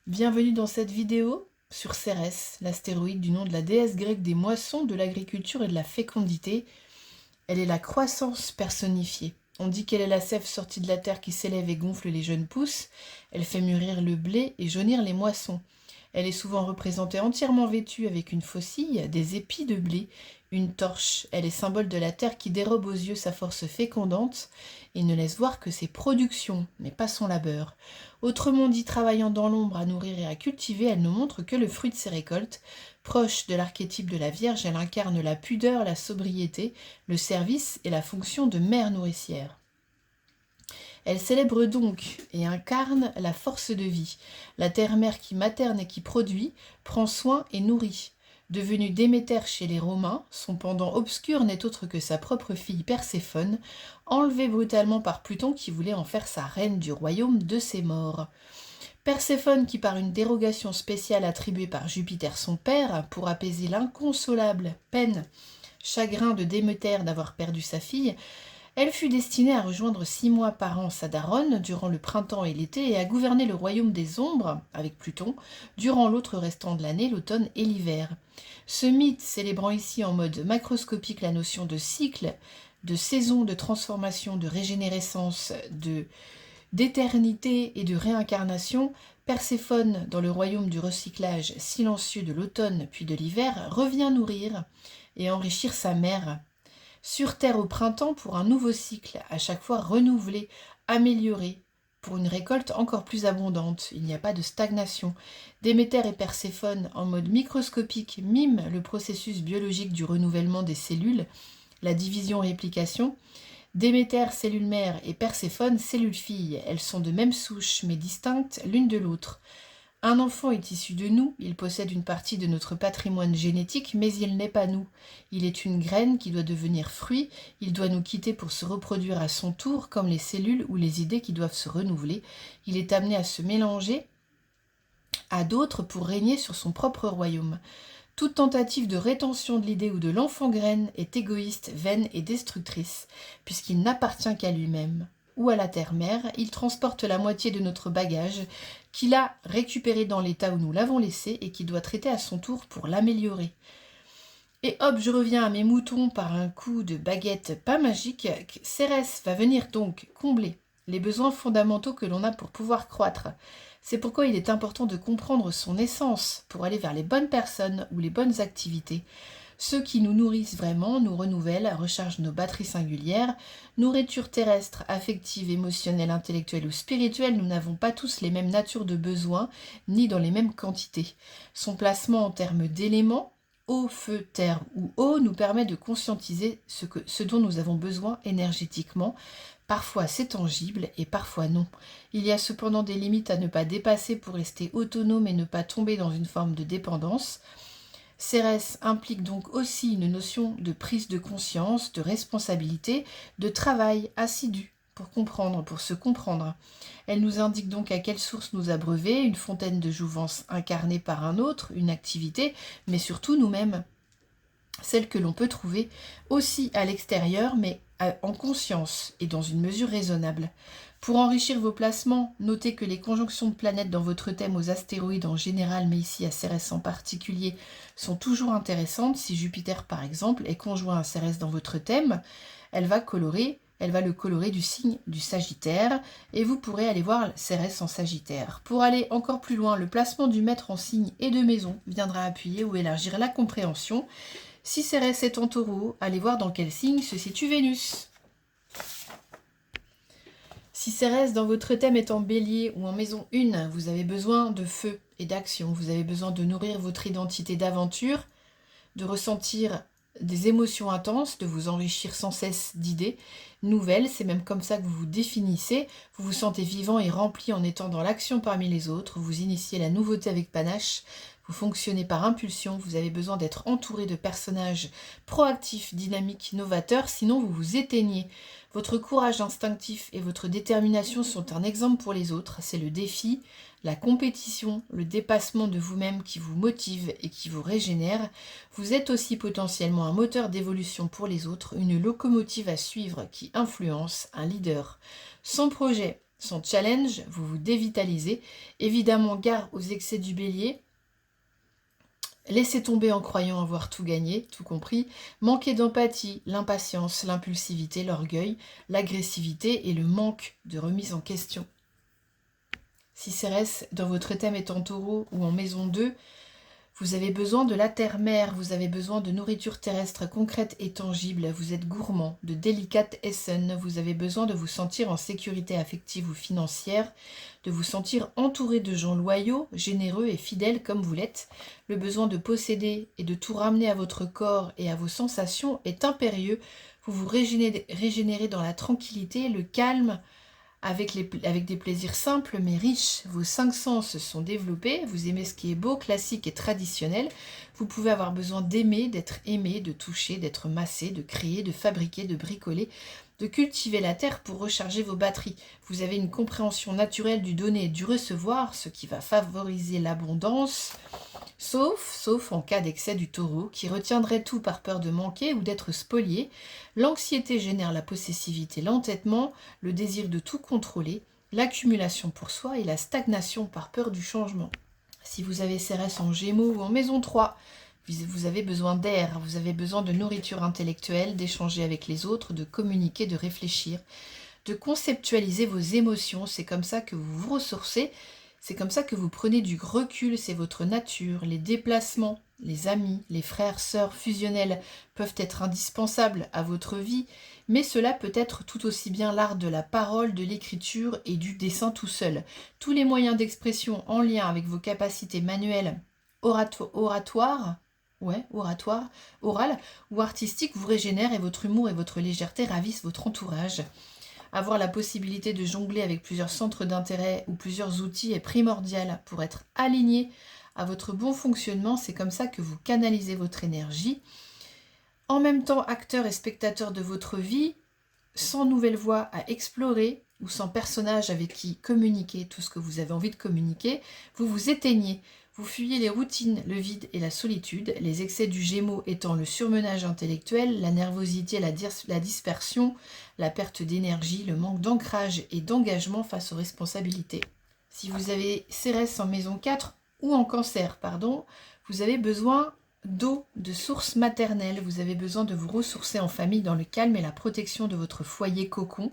Bienvenue dans cette vidéo sur Cérès, l'astéroïde du nom de la déesse grecque des moissons, de l'agriculture et de la fécondité. Elle est la croissance personnifiée. On dit qu'elle est la sève sortie de la terre qui s'élève et gonfle les jeunes pousses. Elle fait mûrir le blé et jaunir les moissons. Elle est souvent représentée entièrement vêtue avec une faucille, des épis de blé, une torche. Elle est symbole de la terre qui dérobe aux yeux sa force fécondante et ne laisse voir que ses productions, mais pas son labeur. Autrement dit, travaillant dans l'ombre à nourrir et à cultiver, elle ne montre que le fruit de ses récoltes. Proche de l'archétype de la Vierge, elle incarne la pudeur, la sobriété, le service et la fonction de mère nourricière. Elle célèbre donc et incarne la force de vie, la terre-mère qui materne et qui produit, prend soin et nourrit. Devenue Déméter chez les Romains, son pendant obscur n'est autre que sa propre fille Perséphone, enlevée brutalement par Pluton qui voulait en faire sa reine du royaume de ses morts. Perséphone qui, par une dérogation spéciale attribuée par Jupiter son père, pour apaiser l'inconsolable peine, chagrin de Déméter d'avoir perdu sa fille, elle fut destinée à rejoindre 6 mois par an sa daronne durant le printemps et l'été et à gouverner le royaume des ombres, avec Pluton, durant l'autre restant de l'année, l'automne et l'hiver. Ce mythe, célébrant ici en mode macroscopique la notion de cycle, de saison, de transformation, de régénérescence, d'éternité et de réincarnation, Perséphone, dans le royaume du recyclage silencieux de l'automne puis de l'hiver, revient nourrir et enrichir sa mère. Sur Terre au printemps pour un nouveau cycle, à chaque fois renouvelé, amélioré, pour une récolte encore plus abondante. Il n'y a pas de stagnation. Déméter et Perséphone, en mode microscopique, miment le processus biologique du renouvellement des cellules, la division-réplication. Déméter, cellule mère, et Perséphone, cellule fille. Elles sont de même souche, mais distinctes l'une de l'autre. Un enfant est issu de nous, il possède une partie de notre patrimoine génétique, mais il n'est pas nous. Il est une graine qui doit devenir fruit, il doit nous quitter pour se reproduire à son tour, comme les cellules ou les idées qui doivent se renouveler. Il est amené à se mélanger à d'autres pour régner sur son propre royaume. Toute tentative de rétention de l'idée ou de l'enfant graine est égoïste, vaine et destructrice, puisqu'il n'appartient qu'à lui-même ou à la terre-mère, il transporte la moitié de notre bagage qu'il a récupéré dans l'état où nous l'avons laissé et qu'il doit traiter à son tour pour l'améliorer. Et hop, je reviens à mes moutons par un coup de baguette pas magique. Cérès va venir donc combler les besoins fondamentaux que l'on a pour pouvoir croître. C'est pourquoi il est important de comprendre son essence pour aller vers les bonnes personnes ou les bonnes activités. Ceux qui nous nourrissent vraiment, nous renouvellent, rechargent nos batteries singulières. Nourriture terrestre, affective, émotionnelle, intellectuelle ou spirituelle, nous n'avons pas tous les mêmes natures de besoins, ni dans les mêmes quantités. Son placement en termes d'éléments, eau, feu, terre ou eau, nous permet de conscientiser ce dont nous avons besoin énergétiquement. Parfois c'est tangible et parfois non. Il y a cependant des limites à ne pas dépasser pour rester autonome et ne pas tomber dans une forme de dépendance. Cérès implique donc aussi une notion de prise de conscience, de responsabilité, de travail assidu pour comprendre, pour se comprendre. Elle nous indique donc à quelle source nous abreuver, une fontaine de jouvence incarnée par un autre, une activité, mais surtout nous-mêmes. Celle que l'on peut trouver aussi à l'extérieur, mais en conscience et dans une mesure raisonnable. Pour enrichir vos placements, notez que les conjonctions de planètes dans votre thème aux astéroïdes en général, mais ici à Cérès en particulier, sont toujours intéressantes. Si Jupiter, par exemple, est conjoint à Cérès dans votre thème, elle va le colorer du signe du Sagittaire, et vous pourrez aller voir Cérès en Sagittaire. Pour aller encore plus loin, le placement du maître en signe et de maison viendra appuyer ou élargir la compréhension. Si Cérès est en Taureau, allez voir dans quel signe se situe Vénus. Si Cérès dans votre thème est en Bélier ou en maison 1, vous avez besoin de feu et d'action. Vous avez besoin de nourrir votre identité d'aventure, de ressentir des émotions intenses, de vous enrichir sans cesse d'idées nouvelles. C'est même comme ça que vous vous définissez. Vous vous sentez vivant et rempli en étant dans l'action parmi les autres. Vous initiez la nouveauté avec panache. Vous fonctionnez par impulsion, vous avez besoin d'être entouré de personnages proactifs, dynamiques, novateurs, sinon vous vous éteignez. Votre courage instinctif et votre détermination sont un exemple pour les autres. C'est le défi, la compétition, le dépassement de vous-même qui vous motive et qui vous régénère. Vous êtes aussi potentiellement un moteur d'évolution pour les autres, une locomotive à suivre qui influence, un leader. Sans projet, sans challenge, vous vous dévitalisez. Évidemment, gare aux excès du bélier. Laissez tomber en croyant avoir tout gagné, tout compris. Manquez d'empathie, l'impatience, l'impulsivité, l'orgueil, l'agressivité et le manque de remise en question. Si Cérès, dans votre thème est en taureau ou en maison 2, vous avez besoin de la terre-mère, vous avez besoin de nourriture terrestre concrète et tangible, vous êtes gourmand, de délicate Essen, vous avez besoin de vous sentir en sécurité affective ou financière, de vous sentir entouré de gens loyaux, généreux et fidèles comme vous l'êtes. Le besoin de posséder et de tout ramener à votre corps et à vos sensations est impérieux, vous vous régénérez dans la tranquillité, le calme, avec des plaisirs simples mais riches. Vos 5 sens sont développés, vous aimez ce qui est beau, classique et traditionnel. Vous pouvez avoir besoin d'aimer, d'être aimé, de toucher, d'être massé, de créer, de fabriquer, de bricoler, de cultiver la terre pour recharger vos batteries. Vous avez une compréhension naturelle du donner et du recevoir, ce qui va favoriser l'abondance, sauf en cas d'excès du taureau, qui retiendrait tout par peur de manquer ou d'être spolié. L'anxiété génère la possessivité, l'entêtement, le désir de tout contrôler, l'accumulation pour soi et la stagnation par peur du changement. Si vous avez Cérès en Gémeaux ou en maison 3, vous avez besoin d'air, vous avez besoin de nourriture intellectuelle, d'échanger avec les autres, de communiquer, de réfléchir, de conceptualiser vos émotions. C'est comme ça que vous vous ressourcez, c'est comme ça que vous prenez du recul, c'est votre nature. Les déplacements, les amis, les frères, sœurs fusionnels peuvent être indispensables à votre vie, mais cela peut être tout aussi bien l'art de la parole, de l'écriture et du dessin tout seul. Tous les moyens d'expression en lien avec vos capacités manuelles, orales ou artistiques vous régénèrent et votre humour et votre légèreté ravissent votre entourage. Avoir la possibilité de jongler avec plusieurs centres d'intérêt ou plusieurs outils est primordial pour être aligné à votre bon fonctionnement. C'est comme ça que vous canalisez votre énergie. En même temps, acteur et spectateur de votre vie, sans nouvelle voie à explorer ou sans personnage avec qui communiquer tout ce que vous avez envie de communiquer, vous vous éteignez. Vous fuyez les routines, le vide et la solitude, les excès du Gémeaux étant le surmenage intellectuel, la nervosité, la dispersion, la perte d'énergie, le manque d'ancrage et d'engagement face aux responsabilités. Si vous avez Cérès en maison 4 ou en cancer, vous avez besoin d'eau, de source maternelle, vous avez besoin de vous ressourcer en famille dans le calme et la protection de votre foyer cocon.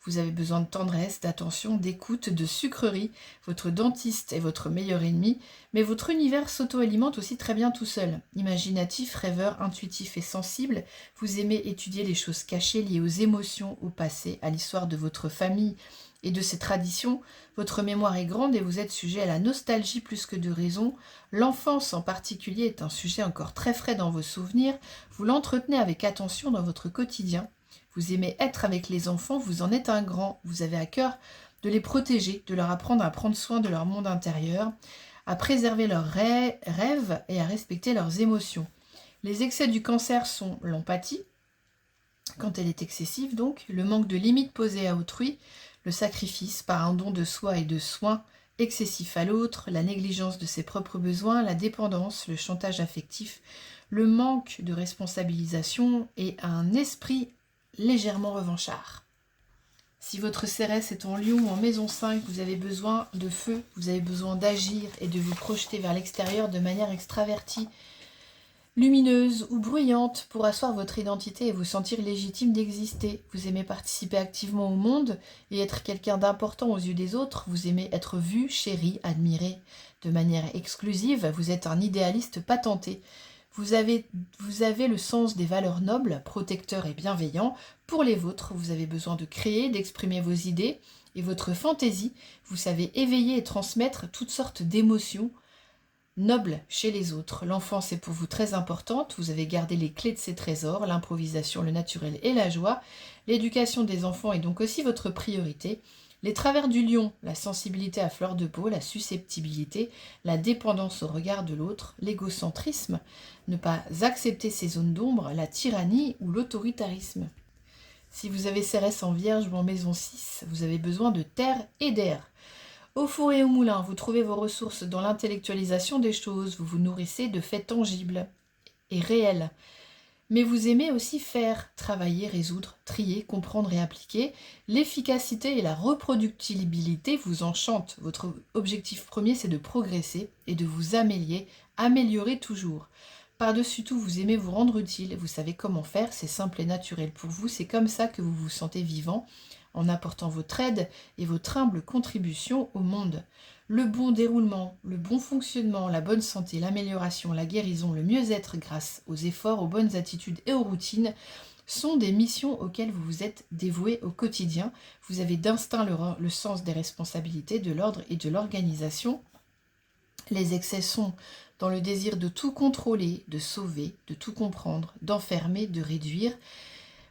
Vous avez besoin de tendresse, d'attention, d'écoute, de sucrerie. Votre dentiste est votre meilleur ennemi, mais votre univers s'auto-alimente aussi très bien tout seul. Imaginatif, rêveur, intuitif et sensible, vous aimez étudier les choses cachées liées aux émotions, au passé, à l'histoire de votre famille et de ses traditions. Votre mémoire est grande et vous êtes sujet à la nostalgie plus que de raison. L'enfance en particulier est un sujet encore très frais dans vos souvenirs. Vous l'entretenez avec attention dans votre quotidien. Vous aimez être avec les enfants, vous en êtes un grand. Vous avez à cœur de les protéger, de leur apprendre à prendre soin de leur monde intérieur, à préserver leurs rêves et à respecter leurs émotions. Les excès du cancer sont l'empathie, quand elle est excessive donc, le manque de limites posées à autrui, le sacrifice par un don de soi et de soins excessif à l'autre, la négligence de ses propres besoins, la dépendance, le chantage affectif, le manque de responsabilisation et un esprit légèrement revanchard. Si votre Cérès est en Lion ou en maison 5, vous avez besoin de feu, vous avez besoin d'agir et de vous projeter vers l'extérieur de manière extravertie, lumineuse ou bruyante pour asseoir votre identité et vous sentir légitime d'exister. Vous aimez participer activement au monde et être quelqu'un d'important aux yeux des autres. Vous aimez être vu, chéri, admiré de manière exclusive. Vous êtes un idéaliste patenté. Vous avez le sens des valeurs nobles, protecteur et bienveillant. Pour les vôtres, vous avez besoin de créer, d'exprimer vos idées et votre fantaisie. Vous savez éveiller et transmettre toutes sortes d'émotions nobles chez les autres. L'enfance est pour vous très importante. Vous avez gardé les clés de ces trésors, l'improvisation, le naturel et la joie. L'éducation des enfants est donc aussi votre priorité. Les travers du lion, la sensibilité à fleur de peau, la susceptibilité, la dépendance au regard de l'autre, l'égocentrisme, ne pas accepter ces zones d'ombre, la tyrannie ou l'autoritarisme. Si vous avez Cérès en Vierge ou en maison 6, vous avez besoin de terre et d'air. Au four et au moulin, vous trouvez vos ressources dans l'intellectualisation des choses, vous vous nourrissez de faits tangibles et réels. Mais vous aimez aussi faire, travailler, résoudre, trier, comprendre et appliquer. L'efficacité et la reproductibilité vous enchantent. Votre objectif premier, c'est de progresser et de vous améliorer toujours. Par-dessus tout, vous aimez vous rendre utile, vous savez comment faire, c'est simple et naturel pour vous, c'est comme ça que vous vous sentez vivant, en apportant votre aide et votre humble contribution au monde. Le bon déroulement, le bon fonctionnement, la bonne santé, l'amélioration, la guérison, le mieux-être grâce aux efforts, aux bonnes attitudes et aux routines sont des missions auxquelles vous vous êtes dévoué au quotidien. Vous avez d'instinct le sens des responsabilités, de l'ordre et de l'organisation. Les excès sont dans le désir de tout contrôler, de sauver, de tout comprendre, d'enfermer, de réduire.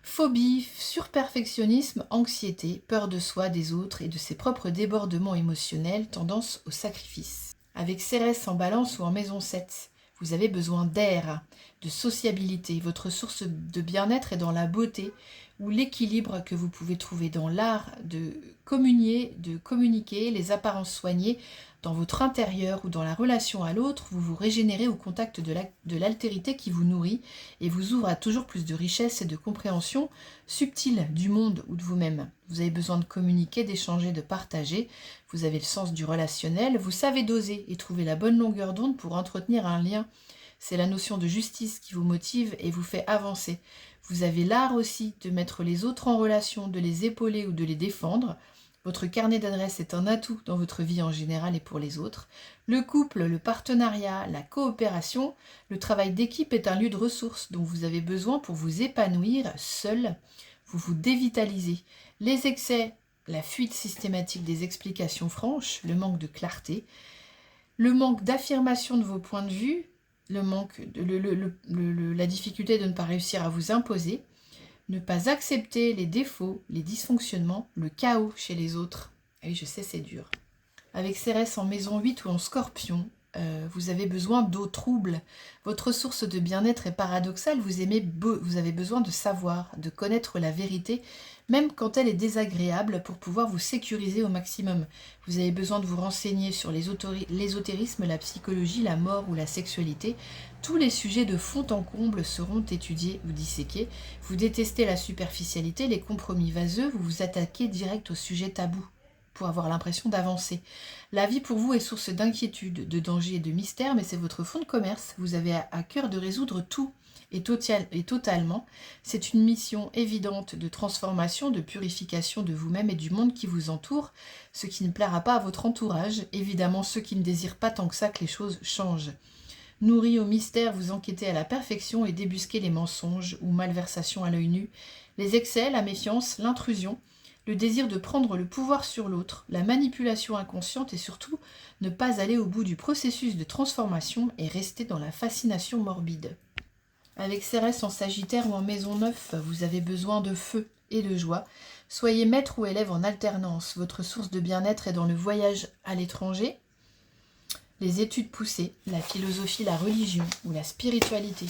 Phobie, surperfectionnisme, anxiété, peur de soi, des autres et de ses propres débordements émotionnels, tendance au sacrifice. Avec Cérès en balance ou en maison 7, vous avez besoin d'air, de sociabilité. Votre source de bien-être est dans la beauté ou l'équilibre que vous pouvez trouver dans l'art de communiquer, les apparences soignées, dans votre intérieur ou dans la relation à l'autre, vous vous régénérez au contact de l'altérité qui vous nourrit et vous ouvre à toujours plus de richesse et de compréhension subtile du monde ou de vous-même. Vous avez besoin de communiquer, d'échanger, de partager. Vous avez le sens du relationnel. Vous savez doser et trouver la bonne longueur d'onde pour entretenir un lien. C'est la notion de justice qui vous motive et vous fait avancer. Vous avez l'art aussi de mettre les autres en relation, de les épauler ou de les défendre. Votre carnet d'adresses est un atout dans votre vie en général et pour les autres. Le couple, le partenariat, la coopération, le travail d'équipe est un lieu de ressources dont vous avez besoin pour vous épanouir seul. Vous vous dévitalisez. Les excès, la fuite systématique des explications franches, le manque de clarté, le manque d'affirmation de vos points de vue, la difficulté de ne pas réussir à vous imposer, ne pas accepter les défauts, les dysfonctionnements, le chaos chez les autres. Ah oui, je sais, c'est dur. Avec Cérès en maison 8 ou en scorpion, vous avez besoin d'eau trouble. Votre source de bien-être est paradoxale. Vous avez besoin de savoir, de connaître la vérité, même quand elle est désagréable, pour pouvoir vous sécuriser au maximum. Vous avez besoin de vous renseigner sur l'ésotérisme, la psychologie, la mort ou la sexualité. Tous les sujets de fond en comble seront étudiés ou disséqués. Vous détestez la superficialité, les compromis vaseux, vous vous attaquez direct au sujet tabou pour avoir l'impression d'avancer. La vie pour vous est source d'inquiétude, de danger et de mystère, mais c'est votre fonds de commerce. Vous avez à cœur de résoudre tout et totalement. C'est une mission évidente de transformation, de purification de vous-même et du monde qui vous entoure, ce qui ne plaira pas à votre entourage, évidemment ceux qui ne désirent pas tant que ça que les choses changent. Nourri au mystère, vous enquêtez à la perfection et débusquez les mensonges ou malversations à l'œil nu, les excès, la méfiance, l'intrusion, le désir de prendre le pouvoir sur l'autre, la manipulation inconsciente et surtout ne pas aller au bout du processus de transformation et rester dans la fascination morbide. Avec Cérès en Sagittaire ou en maison 9, vous avez besoin de feu et de joie. Soyez maître ou élève en alternance. Votre source de bien-être est dans le voyage à l'étranger, les études poussées, la philosophie, la religion ou la spiritualité.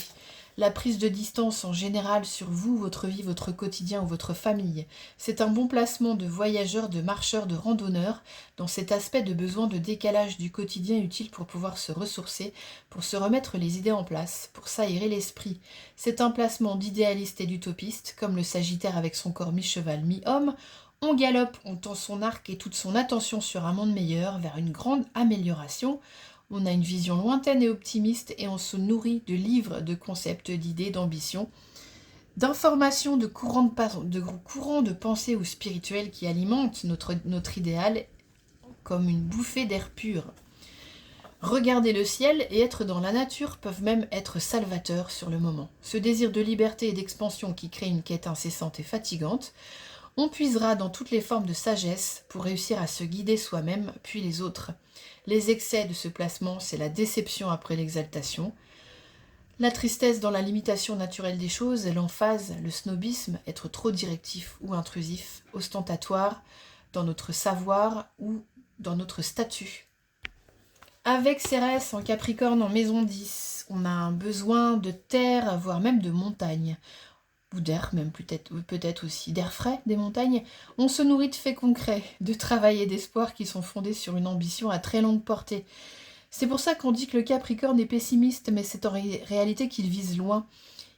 La prise de distance en général sur vous, votre vie, votre quotidien ou votre famille. C'est un bon placement de voyageur, de marcheur, de randonneur, dans cet aspect de besoin de décalage du quotidien utile pour pouvoir se ressourcer, pour se remettre les idées en place, pour s'aérer l'esprit. C'est un placement d'idéaliste et d'utopiste, comme le Sagittaire avec son corps mi-cheval, mi-homme. On galope, on tend son arc et toute son attention sur un monde meilleur, vers une grande amélioration. On a une vision lointaine et optimiste et on se nourrit de livres, de concepts, d'idées, d'ambitions, d'informations, de courants de pensée ou spirituels qui alimentent notre idéal comme une bouffée d'air pur. Regarder le ciel et être dans la nature peuvent même être salvateurs sur le moment. Ce désir de liberté et d'expansion qui crée une quête incessante et fatigante, on puisera dans toutes les formes de sagesse pour réussir à se guider soi-même puis les autres. Les excès de ce placement, c'est la déception après l'exaltation, la tristesse dans la limitation naturelle des choses, l'emphase, le snobisme, être trop directif ou intrusif, ostentatoire dans notre savoir ou dans notre statut. Avec Cérès en Capricorne en maison 10, on a un besoin de terre, voire même de montagne, ou d'air, même peut-être aussi d'air frais des montagnes. On se nourrit de faits concrets, de travail et d'espoir qui sont fondés sur une ambition à très longue portée. C'est pour ça qu'on dit que le Capricorne est pessimiste, mais c'est en réalité qu'il vise loin.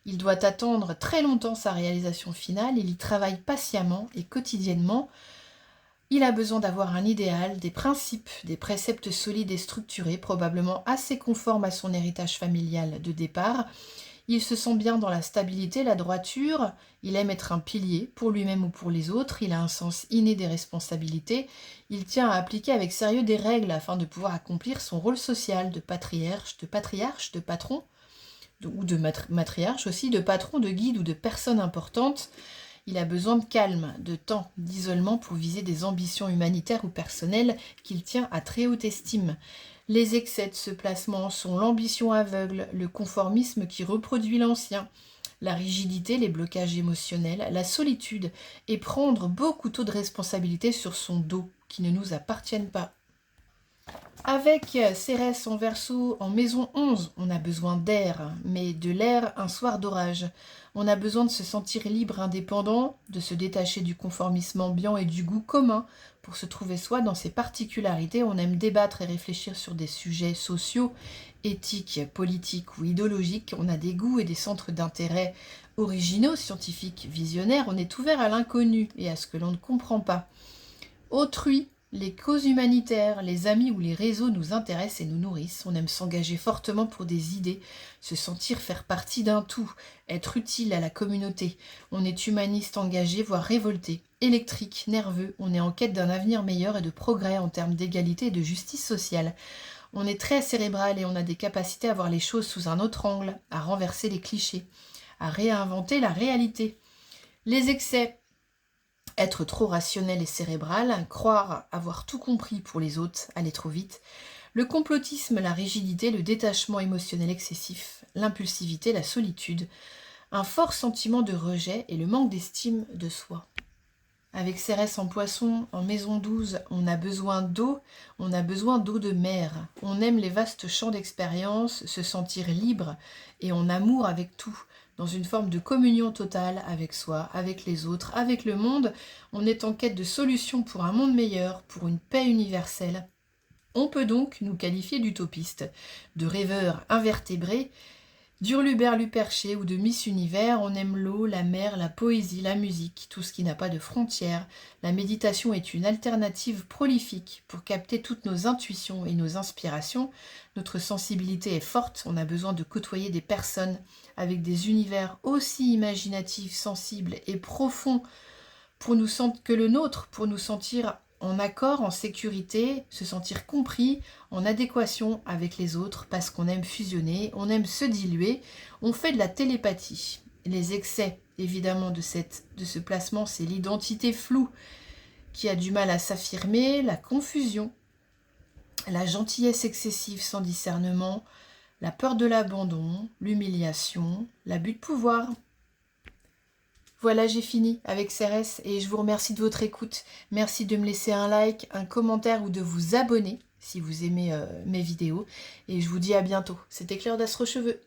Il doit attendre très longtemps sa réalisation finale, il y travaille patiemment et quotidiennement. Il a besoin d'avoir un idéal, des principes, des préceptes solides et structurés, probablement assez conformes à son héritage familial de départ. Il se sent bien dans la stabilité, la droiture, il aime être un pilier pour lui-même ou pour les autres, il a un sens inné des responsabilités, il tient à appliquer avec sérieux des règles afin de pouvoir accomplir son rôle social de patriarche, de patron, ou de matriarche aussi, de patron, de guide ou de personne importante. Il a besoin de calme, de temps, d'isolement pour viser des ambitions humanitaires ou personnelles qu'il tient à très haute estime. Les excès de ce placement sont l'ambition aveugle, le conformisme qui reproduit l'ancien, la rigidité, les blocages émotionnels, la solitude et prendre beaucoup trop de responsabilités sur son dos qui ne nous appartiennent pas. Avec Cérès en Verseau en maison 11, on a besoin d'air, mais de l'air un soir d'orage. On a besoin de se sentir libre, indépendant, de se détacher du conformisme ambiant et du goût commun pour se trouver soi dans ses particularités. On aime débattre et réfléchir sur des sujets sociaux, éthiques, politiques ou idéologiques. On a des goûts et des centres d'intérêt originaux, scientifiques, visionnaires. On est ouvert à l'inconnu et à ce que l'on ne comprend pas. Autrui, les causes humanitaires, les amis ou les réseaux nous intéressent et nous nourrissent. On aime s'engager fortement pour des idées, se sentir faire partie d'un tout, être utile à la communauté. On est humaniste, engagé, voire révolté, électrique, nerveux. On est en quête d'un avenir meilleur et de progrès en termes d'égalité et de justice sociale. On est très cérébral et on a des capacités à voir les choses sous un autre angle, à renverser les clichés, à réinventer la réalité. Les excès. Être trop rationnel et cérébral, croire avoir tout compris pour les autres, aller trop vite. Le complotisme, la rigidité, le détachement émotionnel excessif, l'impulsivité, la solitude, un fort sentiment de rejet et le manque d'estime de soi. Avec Cérès en Poisson, en maison 12, on a besoin d'eau de mer. On aime les vastes champs d'expérience, se sentir libre et en amour avec tout, dans une forme de communion totale avec soi, avec les autres, avec le monde. On est en quête de solutions pour un monde meilleur, pour une paix universelle. On peut donc nous qualifier d'utopistes, de rêveurs invertébrés, d'hurluberlus-perchés ou de Miss Univers. On aime l'eau, la mer, la poésie, la musique, tout ce qui n'a pas de frontières. La méditation est une alternative prolifique pour capter toutes nos intuitions et nos inspirations. Notre sensibilité est forte, on a besoin de côtoyer des personnes avec des univers aussi imaginatifs, sensibles et profonds que le nôtre, pour nous sentir en accord, en sécurité, se sentir compris, en adéquation avec les autres, parce qu'on aime fusionner, on aime se diluer, on fait de la télépathie. Les excès, évidemment, de ce placement, c'est l'identité floue qui a du mal à s'affirmer, la confusion, la gentillesse excessive sans discernement, la peur de l'abandon, l'humiliation, l'abus de pouvoir. Voilà, j'ai fini avec Cérès et je vous remercie de votre écoute. Merci de me laisser un like, un commentaire ou de vous abonner si vous aimez mes vidéos. Et je vous dis à bientôt. C'était Claire d'Astro Cheveux.